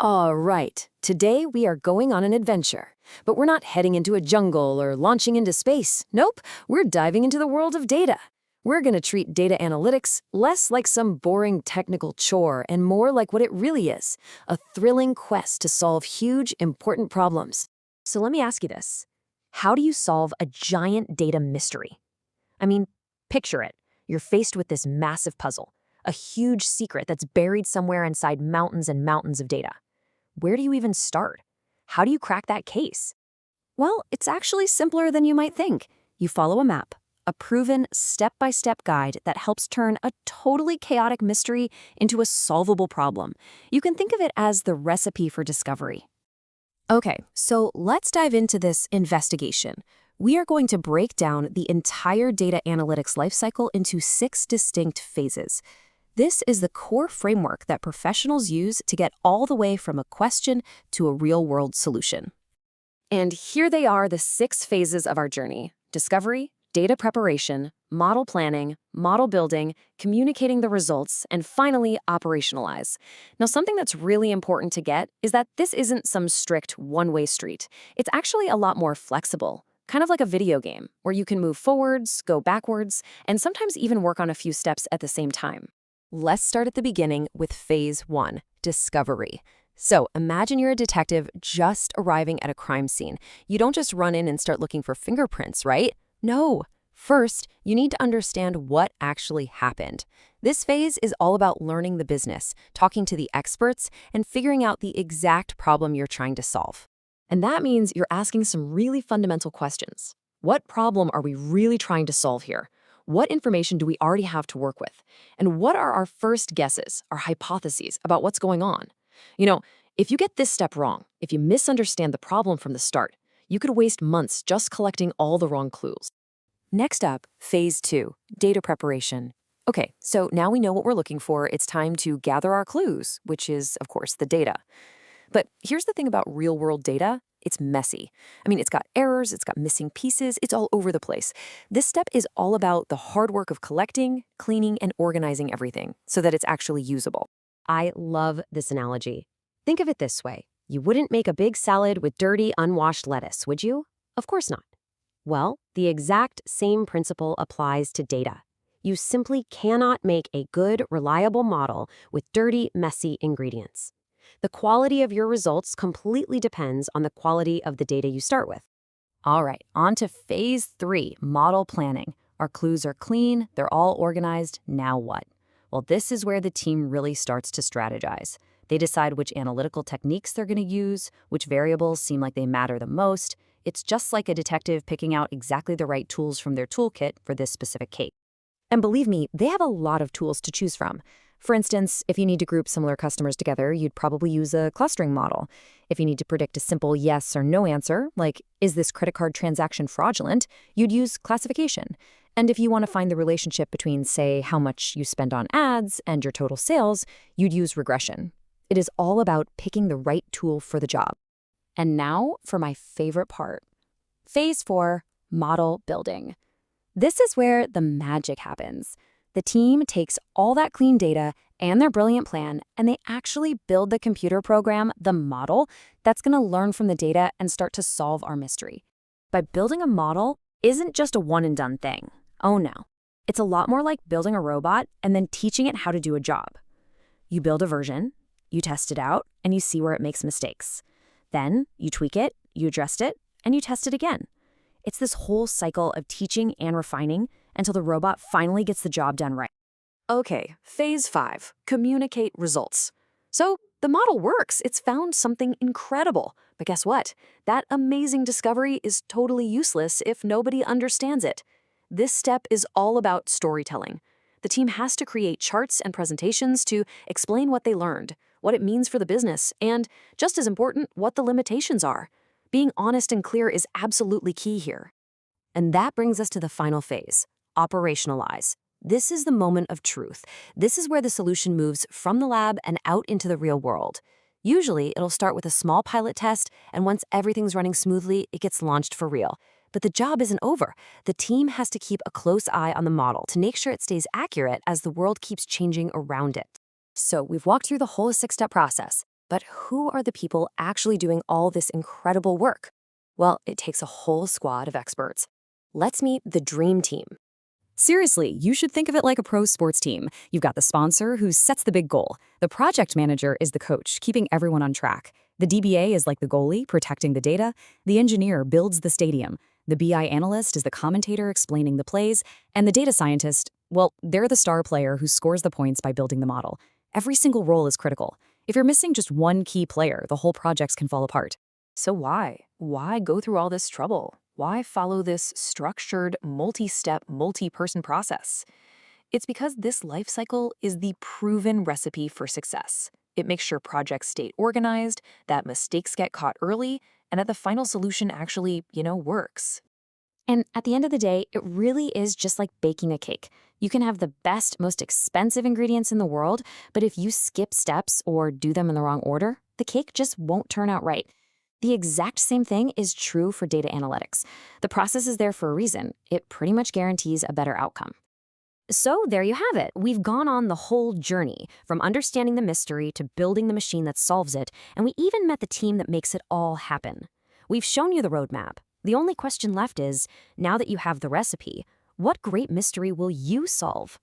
All right, today we are going on an adventure. But we're not heading into a jungle or launching into space. Nope, we're diving into the world of data. We're going to treat data analytics less like some boring technical chore and more like what it really is, a thrilling quest to solve huge, important problems. So let me ask you this. How do you solve a giant data mystery? I mean, picture it. You're faced with this massive puzzle, a huge secret that's buried somewhere inside mountains and mountains of data. Where do you even start? How do you crack that case? Well, it's actually simpler than you might think. You follow a map, a proven step-by-step guide that helps turn a totally chaotic mystery into a solvable problem. You can think of it as the recipe for discovery. Okay, so let's dive into this investigation. We are going to break down the entire data analytics lifecycle into 6 distinct phases. This is the core framework that professionals use to get all the way from a question to a real-world solution. And here they are, the 6 phases of our journey: discovery, data preparation, model planning, model building, communicating the results, and finally, operationalize. Now, something that's really important to get is that this isn't some strict one-way street. It's actually a lot more flexible, kind of like a video game, where you can move forwards, go backwards, and sometimes even work on a few steps at the same time. Let's start at the beginning with phase 1, discovery. So imagine you're a detective just arriving at a crime scene. You don't just run in and start looking for fingerprints, right? No. First, you need to understand what actually happened. This phase is all about learning the business, talking to the experts, and figuring out the exact problem you're trying to solve. And that means you're asking some really fundamental questions. What problem are we really trying to solve here? What information do we already have to work with? And what are our first guesses, our hypotheses about what's going on? If you get this step wrong, if you misunderstand the problem from the start, you could waste months just collecting all the wrong clues. Next up, phase 2, data preparation. Okay, so now we know what we're looking for. It's time to gather our clues, which is, of course, the data. But here's the thing about real-world data. It's messy. It's got errors, it's got missing pieces, it's all over the place. This step is all about the hard work of collecting, cleaning, and organizing everything so that it's actually usable. I love this analogy. Think of it this way. You wouldn't make a big salad with dirty, unwashed lettuce, would you? Of course not. Well, the exact same principle applies to data. You simply cannot make a good, reliable model with dirty, messy ingredients. The quality of your results completely depends on the quality of the data you start with. All right, on to phase 3, model planning. Our clues are clean, they're all organized, now what? Well, this is where the team really starts to strategize. They decide which analytical techniques they're going to use, which variables seem like they matter the most. It's just like a detective picking out exactly the right tools from their toolkit for this specific case. And believe me, they have a lot of tools to choose from. For instance, if you need to group similar customers together, you'd probably use a clustering model. If you need to predict a simple yes or no answer, like, is this credit card transaction fraudulent, you'd use classification. And if you want to find the relationship between, say, how much you spend on ads and your total sales, you'd use regression. It is all about picking the right tool for the job. And now for my favorite part. Phase 4, model building. This is where the magic happens. The team takes all that clean data and their brilliant plan, and they actually build the computer program, the model, that's going to learn from the data and start to solve our mystery. But building a model isn't just a one-and-done thing. Oh no. It's a lot more like building a robot and then teaching it how to do a job. You build a version, you test it out, and you see where it makes mistakes. Then you tweak it, you adjust it, and you test it again. It's this whole cycle of teaching and refining until the robot finally gets the job done right. Okay, phase 5, communicate results. So the model works. It's found something incredible. But guess what? That amazing discovery is totally useless if nobody understands it. This step is all about storytelling. The team has to create charts and presentations to explain what they learned, what it means for the business, and, just as important, what the limitations are. Being honest and clear is absolutely key here. And that brings us to the final phase, operationalize. This is the moment of truth. This is where the solution moves from the lab and out into the real world. Usually, it'll start with a small pilot test, and once everything's running smoothly, it gets launched for real. But the job isn't over. The team has to keep a close eye on the model to make sure it stays accurate as the world keeps changing around it. So we've walked through the whole 6-step process. But who are the people actually doing all this incredible work? Well, it takes a whole squad of experts. Let's meet the dream team. Seriously, you should think of it like a pro sports team. You've got the sponsor who sets the big goal. The project manager is the coach, keeping everyone on track. The DBA is like the goalie, protecting the data. The engineer builds the stadium. The BI analyst is the commentator explaining the plays. And the data scientist, well, they're the star player who scores the points by building the model. Every single role is critical. If you're missing just one key player, the whole project can fall apart. So why? Why go through all this trouble? Why follow this structured, multi-step, multi-person process? It's because this life cycle is the proven recipe for success. It makes sure projects stay organized, that mistakes get caught early, and that the final solution actually, works. And at the end of the day, it really is just like baking a cake. You can have the best, most expensive ingredients in the world, but if you skip steps or do them in the wrong order, the cake just won't turn out right. The exact same thing is true for data analytics. The process is there for a reason. It pretty much guarantees a better outcome. So there you have it. We've gone on the whole journey, from understanding the mystery to building the machine that solves it, and we even met the team that makes it all happen. We've shown you the roadmap. The only question left is, now that you have the recipe, what great mystery will you solve?